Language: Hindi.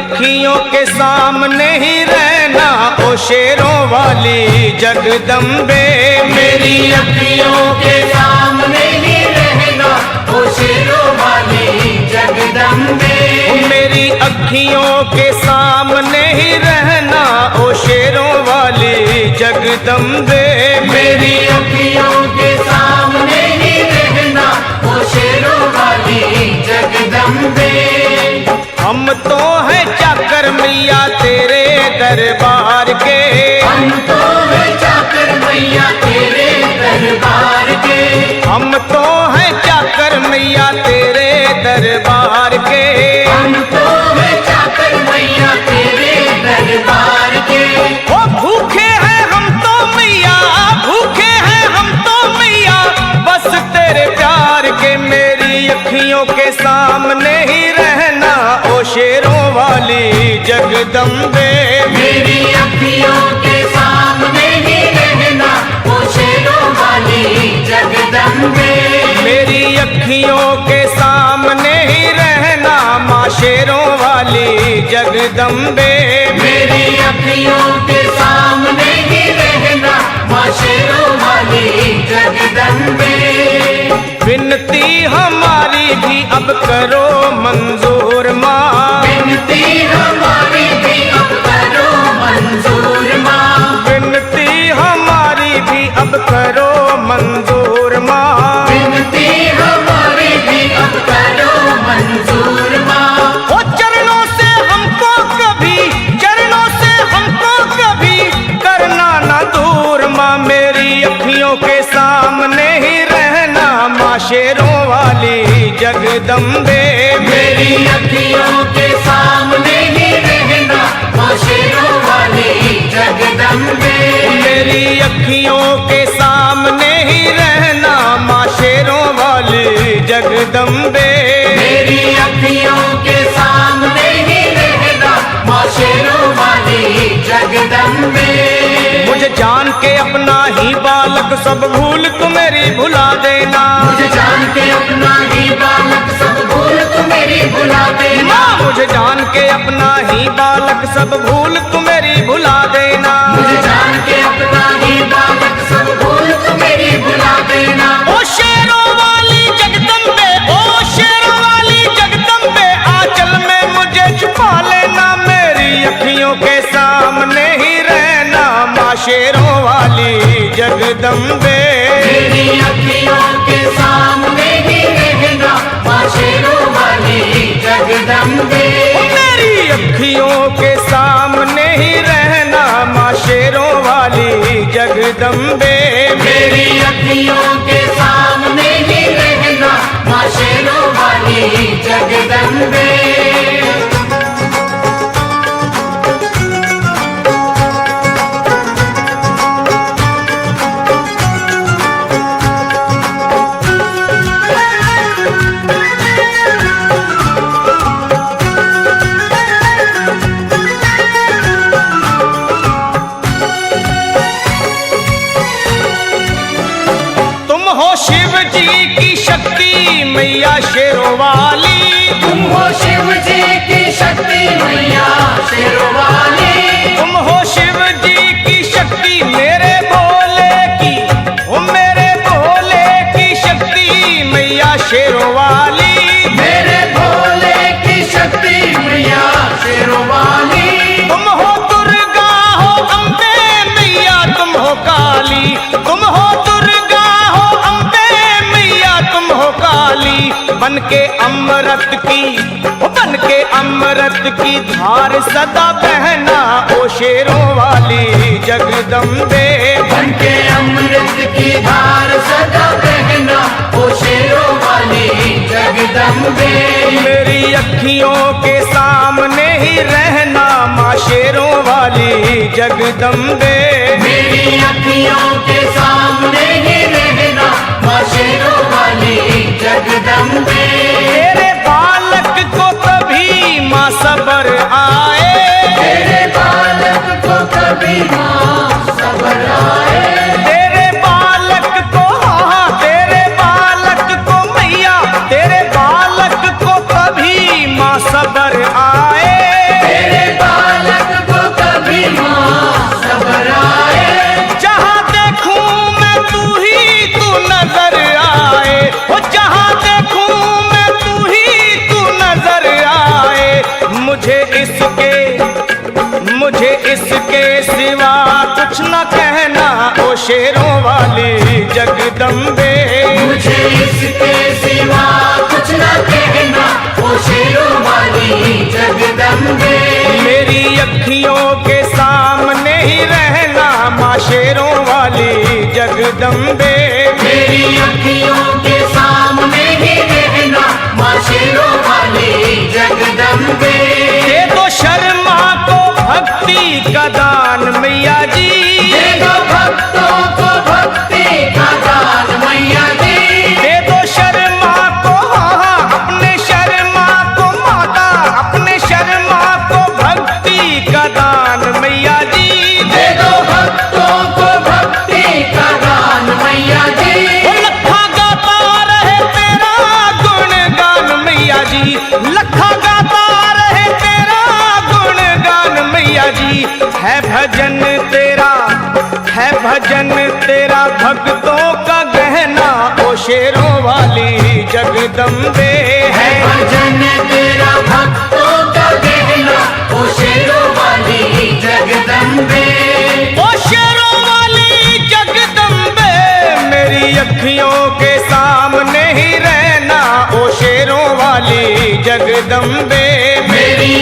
अखियों के सामने ही रहना ओ शेरों वाली जगदम्बे। मेरी अखियों के सामने ही रहना ओ शेरों वाली जगदम्बे। मेरी अखियों के सामने ही रहना ओ शेरों वाली जगदम्बे। मेरी अखियों के सामने ही रहना ओ शेरों वाली जगदम्बे। हम तो हैं चाकर मैया तेरे दरबार के। हम तो हैं चाकर मैया तेरे दरबार के। हम तो हैं चाकर मैया तेरे दरबार के। हम तो हैं चाकर मैया तेरे दरबार के। ओ भूखे हैं हम तो मैया, भूखे हैं हम तो मैया बस तेरे प्यार के। मेरी अखियों के सामने ही रहना ओ शेरों वाली जगदम्बे। मेरी अखियों के सामने ही रहना ओ शेरों वाली जगदम्बे। मेरी अखियों के सामने ही रहना माँ शेरों वाली जगदम्बे। मेरी अखियों के सामने ही रहना माँ शेरों वाली जगदम्बे। विनती हमारी भी अब करो मंजूर माँ। विनती हमारी भी अब करो मंजूर माँ। विनती हमारी भी अब करो मंजूर माँ। विनती हमारी भी अब करो मंजूर माँ। ओ चरणों से हमको कभी, चरणों से हमको कभी करना ना दूर माँ। मेरी अखियों के सामने ही रहना माँ शेरों वाली जगदम्बे। मेरी अखियों के सामने ही रहना माँ शेरों वाली जगदम्बे। मेरी अखियों के सामने ही रहना माँ शेरों वाली जगदम्बे। मेरी अखियों के सामने ही रहना माँ शेरों वाली जगदम्बे। मुझे जान के अपना ही बालक सब भूल तू मेरी भुला देना। मुझे जान के अपना ही बालक सब भूल तू मेरी भुला देना। माँ मुझे जान के अपना ही बालक सब भूल तू मेरी भुला देना। मुझे जान के अपना ही बालक सब भूल तू मेरी भुला देना। ओ शेरों वाली जगदम्बे, ओ शेरों वाली जगदम्बे आंचल में मुझे छुपा लेना। मेरी अखियों के सामने ही रहना माँ शेरों वाली जगदम्बे। मेरी अखियों के सामने ही रहना माँ शेरों वाली जगदम्बे। मेरी अखियों के सामने ही रहना माँ शेरों वाली जगदम्बे। मेरी अखियों के सामने ही रहना माँ शेरों वाली जगदम्बे। शिव जी की शक्ति मैया शेरों वाली। तुम हो शिव जी की शक्ति मैया शेरों वाली। तुम हो शिव जी की शक्ति मेरे भोले की, ओ मेरे भोले की शक्ति मैया शेरों वाली। मेरे भोले की शक्ति मैया शेरों वाली। तुम हो दुर्गा हो अम्बे मैया तुम हो काली। तुम हो दुर्गा हो अम्बे मैया तुम हो काली। बन के अमृत की, बन के अमृत की धार सदा बहना ओ शेरों वाली जगदम्बे। बन के अमृत की धार सदा बहना ओ शेरों वाली जगदम्बे। मेरी अखियों के सामने ही रहना माँ शेरों वाली जगदम्बे। मेरी अखियों के सामने ही रहना माँ शेरों वाली जगदम्बे। तेरे बालक को कभी माँ सबर आए। तेरे बालक को कभी माँ सबर आए। तेरे बालक को, हाँ तेरे बालक को मैया, तेरे बालक को कभी माँ सबर आए। जगदम्बे। मेरी अखियों के सामने ही रहना माँ शेरों वाली जगदम्बे। दे दो शर्मा को भक्ति का दान मैया जी, दे दो भक्तों को भक्ति का दान मैया जी। दे दो शर्मा को, हाँ अपने शर्मा को माता, अपने शर्मा को भक्ति का दान मैया जी। दे दो भक्तों को भक्ति का दान मैया जी। वो लखा गाता रहे तेरा गुणगान मैया जी, लखा गाता रहे तेरा गुणगान मैया जी। है भजन तेरा, है भजन तेरा भक्तों का गहना ओ शेरों वाली जगदम्बे। है भजन तेरा भक्तों का गहना ओ शेरों वाली जगदम्बे। ओ शेरों वाली जगदम्बे, मेरी अखियों के सामने ही रहना ओ शेरों वाली जगदम्बे। मेरी